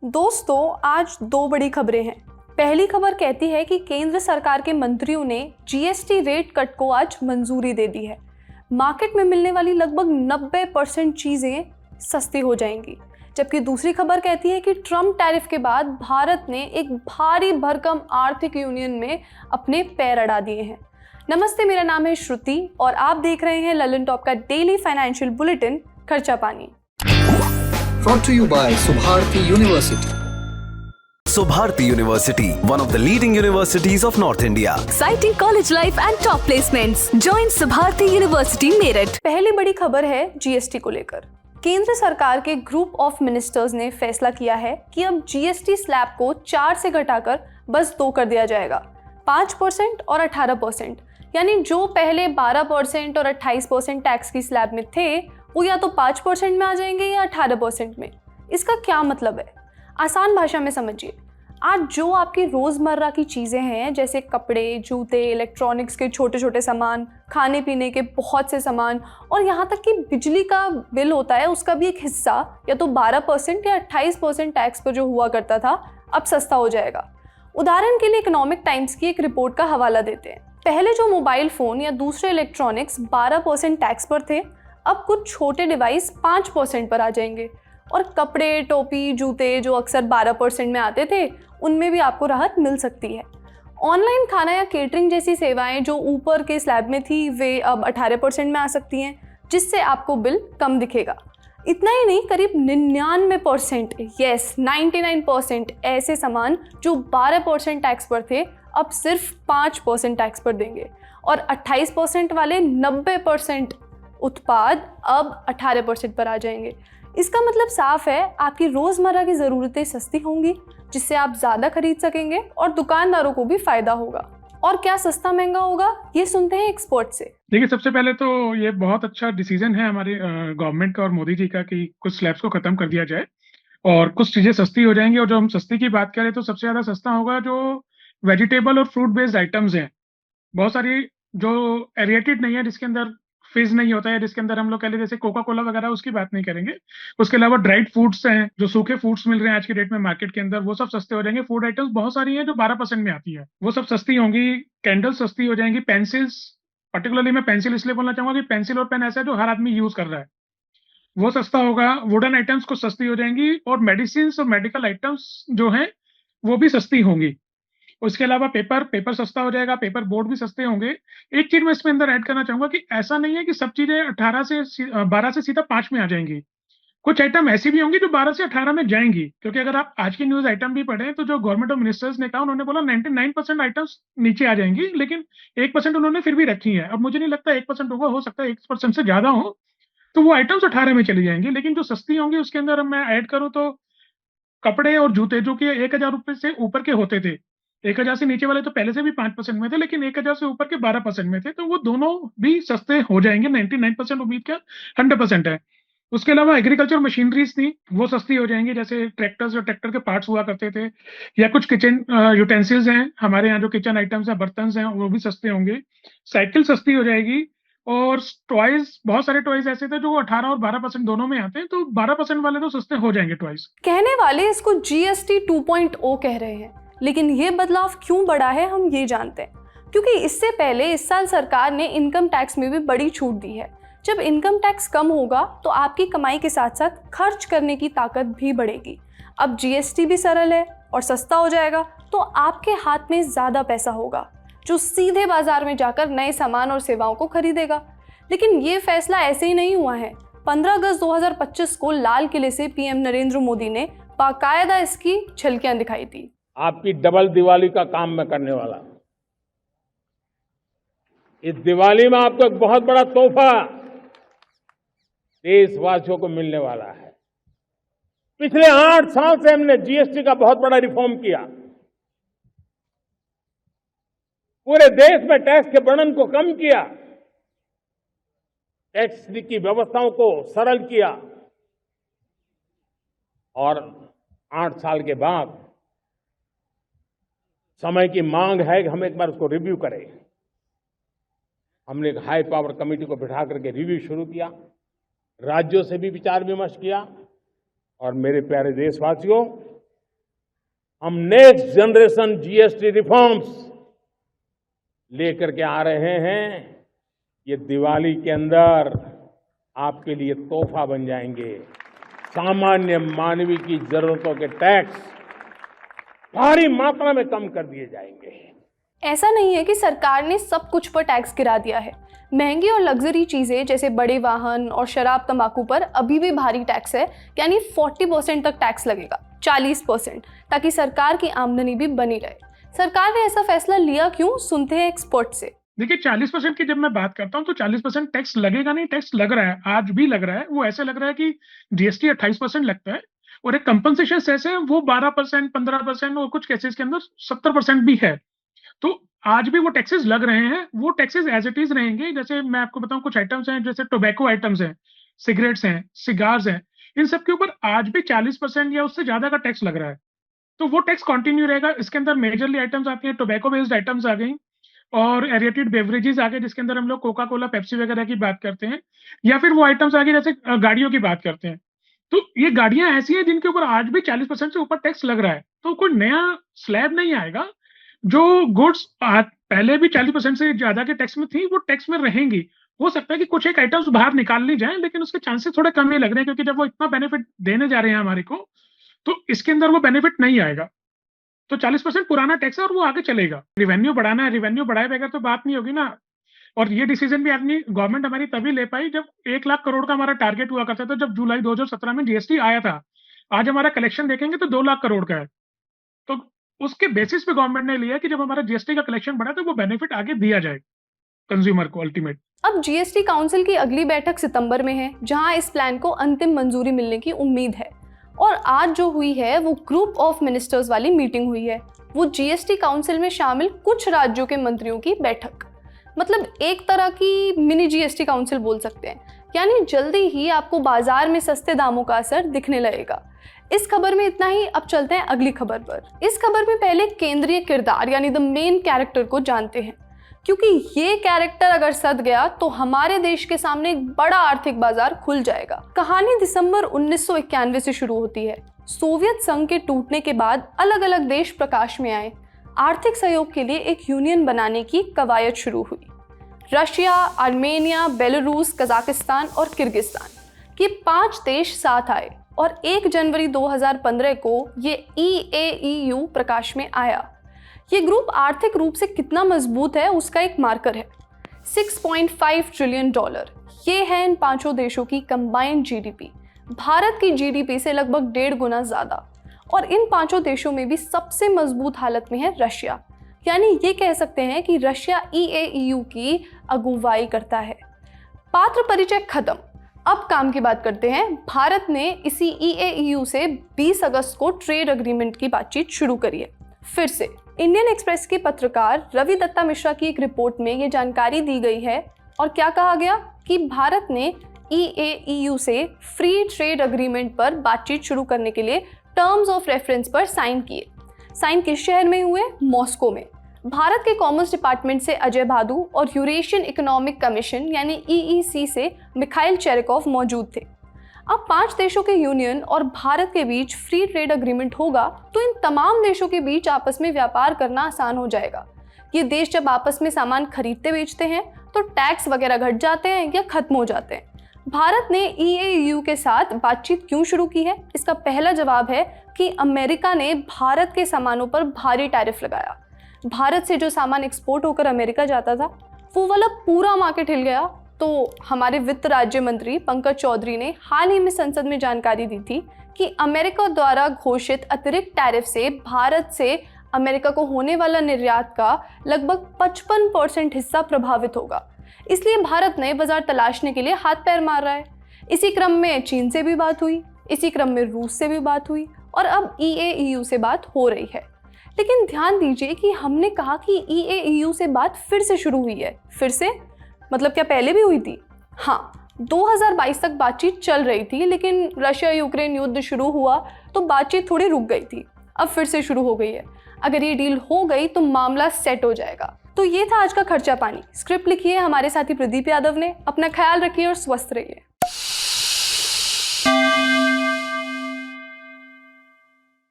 दोस्तों, आज दो बड़ी खबरें हैं। पहली खबर कहती है कि केंद्र सरकार के मंत्रियों ने जीएसटी रेट कट को आज मंजूरी दे दी है। मार्केट में मिलने वाली लगभग 90% चीजें सस्ती हो जाएंगी। जबकि दूसरी खबर कहती है कि ट्रम्प टैरिफ के बाद भारत ने एक भारी भरकम आर्थिक यूनियन में अपने पैर अड़ा दिए हैं। नमस्ते, मेरा नाम है श्रुति और आप देख रहे हैं ललन टॉप का डेली फाइनेंशियल बुलेटिन खर्चा पानी। Brought to you by Subharti University. Subharti University, one of the leading universities of North India. Exciting college life and top placements. Join Subharti University, Meerut. पहली बड़ी खबर है जीएसटी को लेकर। केंद्र सरकार के ग्रुप ऑफ मिनिस्टर्स ने फैसला किया है कि अब जीएसटी स्लैब को 4 से घटाकर बस 2 कर दिया जाएगा, 5% और 18%। यानी जो पहले 12% और 28% टैक्स की स्लैब में थे, वो या तो 5% में आ जाएंगे या 18% में। इसका क्या मतलब है? आसान भाषा में समझिए। आज जो आपकी रोज़मर्रा की चीज़ें हैं, जैसे कपड़े, जूते, इलेक्ट्रॉनिक्स के छोटे छोटे सामान, खाने पीने के बहुत से सामान और यहाँ तक कि बिजली का बिल होता है, उसका भी एक हिस्सा या तो 12% या 28% टैक्स पर जो हुआ करता था, अब सस्ता हो जाएगा। उदाहरण के लिए इकोनॉमिक टाइम्स की एक रिपोर्ट का हवाला देते हैं। पहले जो मोबाइल फ़ोन या दूसरे इलेक्ट्रॉनिक्स 12% टैक्स पर थे, अब कुछ छोटे डिवाइस 5% पर आ जाएंगे। और कपड़े, टोपी, जूते जो अक्सर 12% में आते थे, उनमें भी आपको राहत मिल सकती है। ऑनलाइन खाना या केटरिंग जैसी सेवाएं जो ऊपर के स्लैब में थी, वे अब 18% में आ सकती हैं, जिससे आपको बिल कम दिखेगा। इतना ही नहीं, करीब 99%, यस 99% ऐसे सामान जो 12% टैक्स पर थे, अब सिर्फ 5% टैक्स पर देंगे। और 28% वाले 90% उत्पाद अब 18% पर आ जाएंगे। इसका मतलब साफ है, आपकी रोज़मर्रा की ज़रूरतें सस्ती होंगी, जिससे आप ज़्यादा खरीद सकेंगे और दुकानदारों को भी फ़ायदा होगा। और क्या सस्ता महंगा होगा, ये सुनते हैं एक्सपर्ट से। देखिए, सबसे पहले तो ये बहुत अच्छा डिसीजन है हमारे गवर्नमेंट का और मोदी जी का कि कुछ स्लैब्स को खत्म कर दिया जाए और कुछ चीज़ें सस्ती हो जाएंगी। और जो हम सस्ती की बात करें तो सबसे ज़्यादा सस्ता होगा जो वेजिटेबल और फ्रूट बेस्ड आइटम्स हैं। बहुत सारी जो एरिएटेड नहीं है, जिसके अंदर फिज नहीं होता है, जिसके अंदर हम लोग कह लें जैसे कोका कोला वगैरह, उसकी बात नहीं करेंगे। उसके अलावा ड्राइड फ्रूट्स हैं, जो सूखे फ्रूट्स मिल रहे हैं आज की डेट में मार्केट के अंदर, वो सब सस्ते हो जाएंगे। फूड आइटम्स बहुत सारी हैं जो 12% में आती है, वो सब सस्ती होंगी। कैंडल्स सस्ती हो जाएंगी। पेंसिल्स, पर्टिकुलरली मैं पेंसिल इसलिए बोलना चाहूंगा कि पेंसिल और पेन ऐसा है जो हर आदमी यूज कर रहा है, वो सस्ता होगा। वुडन आइटम्स कुछ सस्ती हो जाएंगी और मेडिसिन और मेडिकल आइटम्स जो हैं वो भी सस्ती होंगी। उसके अलावा पेपर सस्ता हो जाएगा, पेपर बोर्ड भी सस्ते होंगे। एक चीज मैं इसमें अंदर ऐड करना चाहूंगा कि ऐसा नहीं है कि सब चीजें 12 से सीधा 5 में आ जाएंगी। कुछ आइटम ऐसी भी होंगी जो 12 से 18 में जाएंगी, क्योंकि अगर आप आज की न्यूज आइटम भी पढ़ें तो जो गवर्नमेंट ऑफ मिनिस्टर्स ने कहा, उन्होंने बोला 99% आइटम्स नीचे आ जाएंगी, लेकिन 1% उन्होंने फिर भी रखी है। अब मुझे नहीं लगता 1% होगा, हो सकता है 1% से ज्यादा हो, तो वो आइटम्स 18 में चली जाएंगी। लेकिन जो सस्ती होंगी उसके अंदर अब मैं ऐड करूँ तो कपड़े और जूते, जो कि 1,000 रुपए से ऊपर के होते थे, 1,000 से नीचे वाले तो पहले से भी 5% में थे, लेकिन 1,000 से ऊपर के 12% में थे, तो वो दोनों भी सस्ते हो जाएंगे। 99% उम्मीद क्या 100% है। उसके अलावा एग्रीकल्चर मशीनरीज थी, वो सस्ती हो जाएंगी, जैसे ट्रैक्टर्स और ट्रैक्टर के पार्ट्स हुआ करते थे, या कुछ किचन यूटेंसिल्स हैं हमारे यहाँ, जो किचन आइटम्स हैं, बर्तन हैं, वो भी सस्ते होंगे। साइकिल सस्ती हो जाएगी। और टॉयज, बहुत सारे टॉयज ऐसे थे जो 18 और 12% दोनों में आते हैं, तो 12% वाले तो सस्ते हो जाएंगे टॉयज। कहने वाले इसको जीएसटी 2.0 कह रहे हैं, लेकिन ये बदलाव क्यों बड़ा है, हम ये जानते हैं। क्योंकि इससे पहले इस साल सरकार ने इनकम टैक्स में भी बड़ी छूट दी है। जब इनकम टैक्स कम होगा तो आपकी कमाई के साथ साथ खर्च करने की ताकत भी बढ़ेगी। अब जीएसटी भी सरल है और सस्ता हो जाएगा, तो आपके हाथ में ज़्यादा पैसा होगा, जो सीधे बाजार में जाकर नए सामान और सेवाओं को खरीदेगा। लेकिन ये फैसला ऐसे ही नहीं हुआ है। 15 अगस्त 2025 को लाल किले से पीएम नरेंद्र मोदी ने बाकायदा इसकी झलकियां दिखाई थी। आपकी डबल दिवाली का काम मैं करने वाला हूं। इस दिवाली में आपको एक बहुत बड़ा तोहफा देशवासियों को मिलने वाला है। पिछले 8 साल से हमने जीएसटी का बहुत बड़ा रिफॉर्म किया। पूरे देश में टैक्स के बर्डन को कम किया, टैक्स की व्यवस्थाओं को सरल किया, और 8 साल के बाद समय की मांग है कि हम एक बार उसको रिव्यू करें। हमने एक हाई पावर कमेटी को बिठा करके रिव्यू शुरू किया, राज्यों से भी विचार विमर्श किया। और मेरे प्यारे देशवासियों, हम नेक्स्ट जनरेशन जीएसटी रिफॉर्म्स लेकर के आ रहे हैं। ये दिवाली के अंदर आपके लिए तोहफा बन जाएंगे। सामान्य मानवीय की जरूरतों के टैक्स भारी मात्रा में कम कर दिए जाएंगे। ऐसा नहीं है कि सरकार ने सब कुछ पर टैक्स गिरा दिया है। महंगी और लग्जरी चीज़ें जैसे बड़े वाहन और शराब तंबाकू पर अभी भी भारी टैक्स है, यानी 40% तक टैक्स लगेगा, 40%, ताकि सरकार की आमदनी भी बनी रहे। सरकार ने ऐसा फैसला लिया क्यों, सुनते हैं एक्सपर्ट से। देखिए 40% की जब मैं बात करता हूँ तो 40% टैक्स लगेगा नहीं, टैक्स लग रहा है, आज भी लग रहा है। वो ऐसे लग रहा है कि जीएसटी 28% लगता है और एक कंपनसेशन सेस है वो 12%, 15% और कुछ केसेस के अंदर 70% भी है। तो आज भी वो टैक्सेस लग रहे हैं, वो टैक्सेस एज इट इज रहेंगे। जैसे मैं आपको बताऊं, कुछ आइटम्स हैं जैसे टोबैको आइटम्स हैं, सिगरेट्स हैं, सिगार्स हैं, इन सब के ऊपर आज भी 40% या उससे ज्यादा का टैक्स लग रहा है। तो वो टैक्स कंटिन्यू रहेगा। इसके अंदर मेजरली आइटम्स आती हैं, टोबैको बेस्ड आइटम्स आ गई और एरिएटेड बेवरेजेस आ गए, जिसके अंदर हम लोग कोका कोला, पेप्सी वगैरह की बात करते हैं, या फिर वो आइटम्स आ गए जैसे गाड़ियों की बात करते हैं। तो ये गाड़ियां ऐसी हैं जिनके ऊपर आज भी 40% से ऊपर टैक्स लग रहा है। तो कोई नया स्लैब नहीं आएगा। जो गुड्स पहले भी 40% से ज्यादा के टैक्स में थी, वो टैक्स में रहेंगी। हो सकता है कि कुछ एक आइटम्स बाहर निकाल ली जाए, लेकिन उसके चांसेस थोड़े कम ही लग रहे हैं, क्योंकि जब वो इतना बेनिफिट देने जा रहे हैं हमारे को, तो इसके अंदर वो बेनिफिट नहीं आएगा। तो 40% पुराना टैक्स है और वो आगे चलेगा। रिवेन्यू बढ़ाना है, रिवेन्यू बढ़ाए बगैर तो बात नहीं होगी ना। और ये डिसीजन भी अपनी गवर्नमेंट हमारी तभी ले पाई जब 1 लाख करोड़ का हमारा टारगेट हुआ करता था, जब जुलाई 2017 में जीएसटी आया था। आज हमारा कलेक्शन देखेंगे तो 2 लाख करोड़ का है। तो उसके बेसिस पे गवर्नमेंट ने लिया कि जब हमारा जीएसटी का कलेक्शन बढ़ा तो वो बेनिफिट आगे दिया जाए कंज्यूमर को अल्टीमेट। अब जीएसटी काउंसिल की अगली बैठक सितंबर में है, जहां इस प्लान को अंतिम मंजूरी मिलने की उम्मीद है। और आज जो हुई है वो ग्रुप ऑफ मिनिस्टर्स वाली मीटिंग हुई है, वो जीएसटी काउंसिल में शामिल कुछ राज्यों के मंत्रियों की बैठक। मतलब एक तरह की मिनी जीएसटी काउंसिल बोल सकते हैं। यानी जल्दी ही आपको बाजार में सस्ते दामों का असर दिखने लगेगा। इस खबर में इतना ही। अब चलते हैं अगली खबर पर। इस खबर में पहले केंद्रीय किरदार यानी द मेन कैरेक्टर को जानते हैं, क्योंकि ये कैरेक्टर अगर सध गया तो हमारे देश के सामने एक बड़ा आर्थिक बाजार खुल जाएगा। कहानी दिसंबर 1991 से शुरू होती है। सोवियत संघ के टूटने के बाद अलग अलग देश प्रकाश में आए। आर्थिक सहयोग के लिए एक यूनियन बनाने की कवायद शुरू हुई। रशिया, आर्मेनिया, बेलारूस, कजाकिस्तान और किर्गिस्तान, ये 5 देश साथ आए और 1 जनवरी 2015 को ये EAEU प्रकाश में आया। ये ग्रुप आर्थिक रूप से कितना मजबूत है उसका एक मार्कर है। $6.5 ट्रिलियन, ये है इन 5 देशों की कंबाइंड जीडीपी। भारत की जीडीपी से लगभग 1.5 गुना ज्यादा। और इन 5 देशों में भी सबसे मजबूत हालत में है रशिया। यानी ये कह सकते हैं कि रशिया EAEU की अगुवाई करता है। पात्र परिचय खत्म, अब काम की बात करते हैं। भारत ने इसी EAEU से 20 अगस्त को ट्रेड एग्रीमेंट की बातचीत शुरू करी है। फिर से इंडियन एक्सप्रेस के पत्रकार रवि दत्ता मिश्रा की एक रिपोर्ट में ये जानकारी दी गई है। और क्या कहा गया कि भारत ने EAEU से फ्री ट्रेड एग्रीमेंट पर बातचीत शुरू करने के लिए टर्म्स ऑफ रेफरेंस पर साइन किए। साइन किस शहर में हुए? मॉस्को में। भारत के कॉमर्स डिपार्टमेंट से अजय भादु और यूरेशियन इकोनॉमिक कमीशन यानी EEC से मिखाइल चेरेकॉव मौजूद थे। अब 5 देशों के यूनियन और भारत के बीच फ्री ट्रेड एग्रीमेंट होगा तो इन तमाम देशों के बीच आपस में व्यापार करना आसान हो जाएगा। ये देश जब आपस में सामान खरीदते बेचते हैं तो टैक्स वगैरह घट जाते हैं या खत्म हो जाते हैं। भारत ने EAEU के साथ बातचीत क्यों शुरू की है? इसका पहला जवाब है कि अमेरिका ने भारत के सामानों पर भारी टैरिफ लगाया। भारत से जो सामान एक्सपोर्ट होकर अमेरिका जाता था वो वाला पूरा मार्केट हिल गया। तो हमारे वित्त राज्य मंत्री पंकज चौधरी ने हाल ही में संसद में जानकारी दी थी कि अमेरिका द्वारा घोषित अतिरिक्त टैरिफ से भारत से अमेरिका को होने वाला निर्यात का लगभग 55% हिस्सा प्रभावित होगा। इसलिए भारत नए बाजार तलाशने के लिए हाथ पैर मार रहा है। इसी क्रम में चीन से भी बात हुई, इसी क्रम में रूस से भी बात हुई और अब EAEU से बात हो रही है। लेकिन ध्यान दीजिए कि हमने कहा कि EAEU से बात फिर से शुरू हुई है। फिर से मतलब क्या पहले भी हुई थी? हाँ, 2022 तक बातचीत चल रही थी, लेकिन रशिया यूक्रेन युद्ध शुरू हुआ तो बातचीत थोड़ी रुक गई थी। अब फिर से शुरू हो गई है। अगर ये डील हो गई तो मामला सेट हो जाएगा। तो ये था आज का खर्चा पानी। स्क्रिप्ट लिखी है हमारे साथी प्रदीप यादव ने। अपना ख्याल रखिए और स्वस्थ रहिए।